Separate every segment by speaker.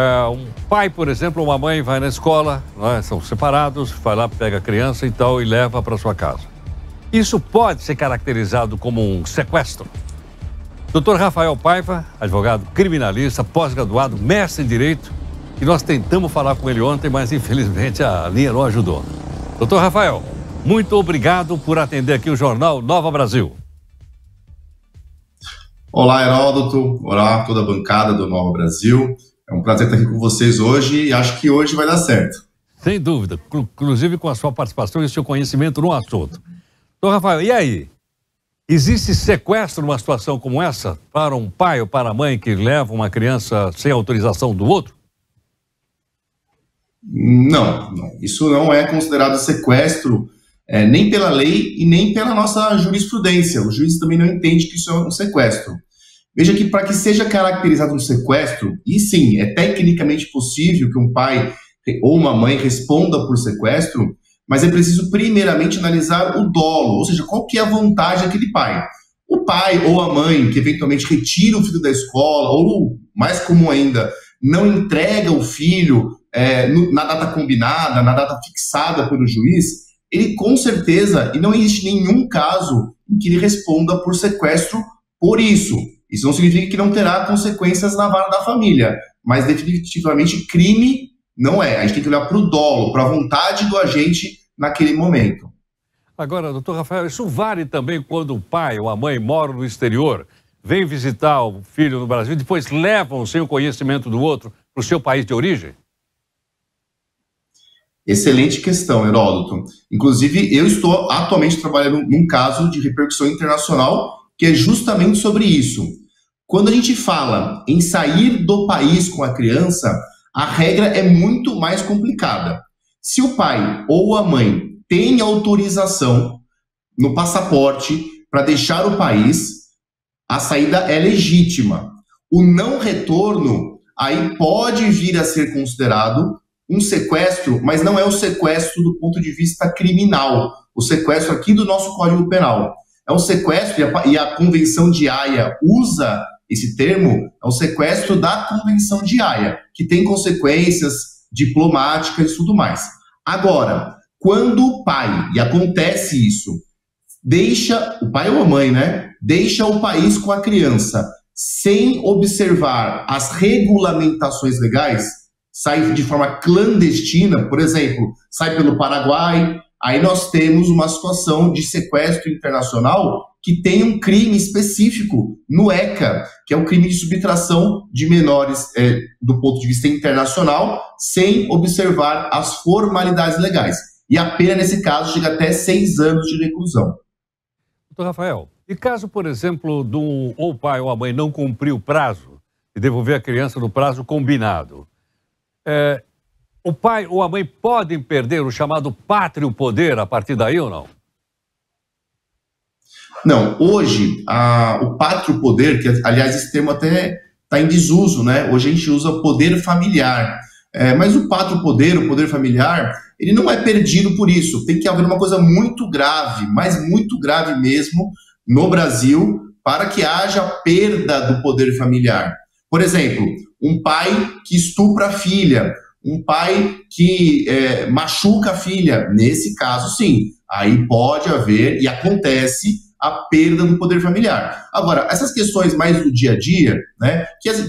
Speaker 1: Um pai, por exemplo, ou uma mãe vai na escola, são separados, vai lá, pega a criança e leva para sua casa. Isso pode ser caracterizado como um sequestro? Dr. Rafael Paiva, advogado criminalista, pós-graduado, mestre em Direito, e nós tentamos falar com ele ontem, mas infelizmente a linha não ajudou. Dr. Rafael, muito obrigado por atender aqui o Jornal Nova Brasil.
Speaker 2: Olá, Heródoto. Olá, toda a bancada do Nova Brasil. É um prazer estar aqui com vocês hoje e acho que hoje vai dar certo.
Speaker 1: Sem dúvida, inclusive com a sua participação e o seu conhecimento no assunto. Então, Rafael, e aí? Existe sequestro numa situação como essa para um pai ou para a mãe que leva uma criança sem autorização do outro?
Speaker 2: Não. Isso não é considerado sequestro nem pela lei e nem pela nossa jurisprudência. O juiz também não entende que isso é um sequestro. Veja que para que seja caracterizado um sequestro, e sim, é tecnicamente possível que um pai ou uma mãe responda por sequestro, mas é preciso primeiramente analisar o dolo, ou seja, qual que é a vontade daquele pai. O pai ou a mãe que eventualmente retira o filho da escola, ou mais comum ainda, não entrega o filho na data combinada, na data fixada pelo juiz, ele com certeza, e não existe nenhum caso em que ele responda por sequestro por isso. Isso não significa que não terá consequências na vara da família, mas definitivamente crime não é. A gente tem que olhar para o dolo, para a vontade do agente naquele momento.
Speaker 1: Agora, doutor Rafael, isso vale também quando o pai ou a mãe moram no exterior, vem visitar o filho no Brasil e depois levam sem o conhecimento do outro para o seu país de origem?
Speaker 2: Excelente questão, Heródoto. Inclusive, eu estou atualmente trabalhando num caso de repercussão internacional que é justamente sobre isso. Quando a gente fala em sair do país com a criança, a regra é muito mais complicada. Se o pai ou a mãe tem autorização no passaporte para deixar o país, a saída é legítima. O não retorno aí pode vir a ser considerado um sequestro, mas não é o sequestro do ponto de vista criminal. O sequestro aqui do nosso Código Penal. É um sequestro, e a Convenção de Haia usa esse termo, é um sequestro da Convenção de Haia, que tem consequências diplomáticas e tudo mais. Agora, quando o pai, e acontece isso, deixa, o pai ou a mãe, deixa o país com a criança sem observar as regulamentações legais, sai de forma clandestina, por exemplo, sai pelo Paraguai, aí nós temos uma situação de sequestro internacional que tem um crime específico no ECA, que é o crime de subtração de menores do ponto de vista internacional, sem observar as formalidades legais. E a pena, nesse caso, chega até 6 anos de reclusão.
Speaker 1: Doutor Rafael, e caso, por exemplo, ou o pai ou a mãe não cumprir o prazo e devolver a criança no prazo combinado, o pai ou a mãe podem perder o chamado pátrio poder a partir daí ou não?
Speaker 2: Não, hoje o pátrio poder, que aliás esse termo até está em desuso, Hoje a gente usa poder familiar, mas o pátrio poder, o poder familiar, ele não é perdido por isso. Tem que haver uma coisa muito grave, mas muito grave mesmo, no Brasil, para que haja perda do poder familiar. Por exemplo, um pai que estupra a filha, um pai que machuca a filha, nesse caso sim, aí pode haver e acontece a perda do poder familiar. Agora, essas questões mais do dia a dia,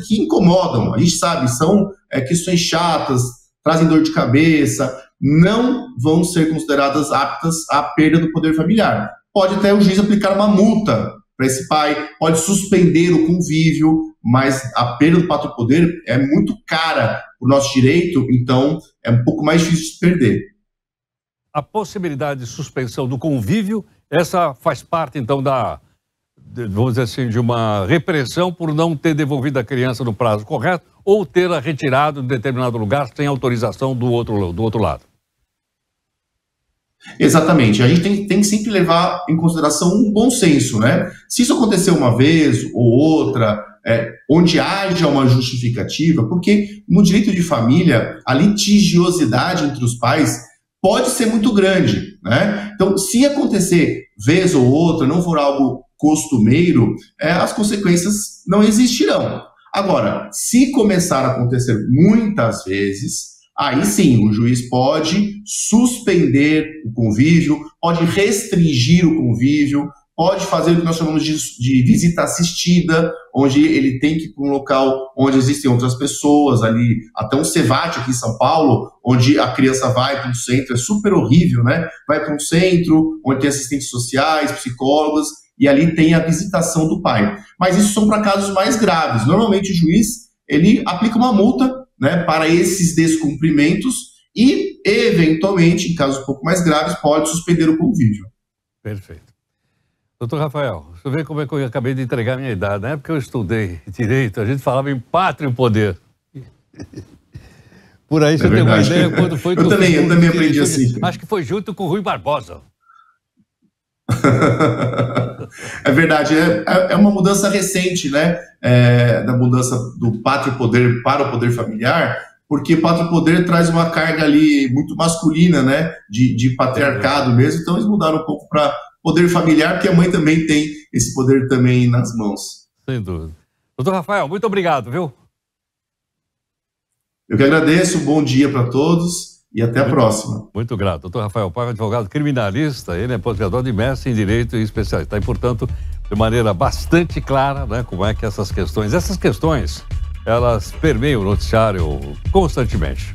Speaker 2: que incomodam, a gente sabe, são questões chatas, trazem dor de cabeça, não vão ser consideradas aptas à perda do poder familiar. Pode até o juiz aplicar uma multa para esse pai, pode suspender o convívio, mas a perda do pátrio poder é muito cara para o nosso direito, então é um pouco mais difícil de perder.
Speaker 1: A possibilidade de suspensão do convívio, essa faz parte, então, vamos dizer assim, de uma repressão por não ter devolvido a criança no prazo correto ou tê-la retirado em determinado lugar sem autorização do outro lado.
Speaker 2: Exatamente. A gente tem que sempre levar em consideração um bom senso, Se isso aconteceu uma vez ou outra, onde haja uma justificativa, porque no direito de família, a litigiosidade entre os pais pode ser muito grande, Então, se acontecer vez ou outra, não for algo costumeiro, as consequências não existirão. Agora, se começar a acontecer muitas vezes, aí sim, o juiz pode suspender o convívio, pode restringir o convívio, pode fazer o que nós chamamos de visita assistida, onde ele tem que ir para um local onde existem outras pessoas, ali, até um CEVAT aqui em São Paulo, onde a criança vai para um centro, é super horrível, né? Vai para um centro onde tem assistentes sociais, psicólogos, e ali tem a visitação do pai. Mas isso são para casos mais graves. Normalmente o juiz, ele aplica uma multa, né, para esses descumprimentos e, eventualmente, em casos um pouco mais graves, pode suspender o convívio.
Speaker 1: Perfeito. Doutor Rafael, você vê como é que eu acabei de entregar a minha idade. Na época que eu estudei direito, a gente falava em pátria e poder. Por aí você tem uma ideia quando foi...
Speaker 2: Eu também aprendi assim.
Speaker 1: Acho que foi junto com o Rui Barbosa.
Speaker 2: É verdade, é uma mudança recente, né? Da mudança do pátria e poder para o poder familiar, porque pátria e poder traz uma carga ali muito masculina, né? De patriarcado mesmo, então eles mudaram um pouco para poder familiar, porque a mãe também tem esse poder também nas mãos.
Speaker 1: Sem dúvida. Doutor Rafael, muito obrigado, viu?
Speaker 2: Eu que agradeço, bom dia para todos e até a próxima.
Speaker 1: Muito grato. Doutor Rafael Paiva, advogado criminalista, ele é pós-graduado de mestre em Direito e especialista. E, portanto, de maneira bastante clara, né, como é que essas questões, elas permeiam o noticiário constantemente.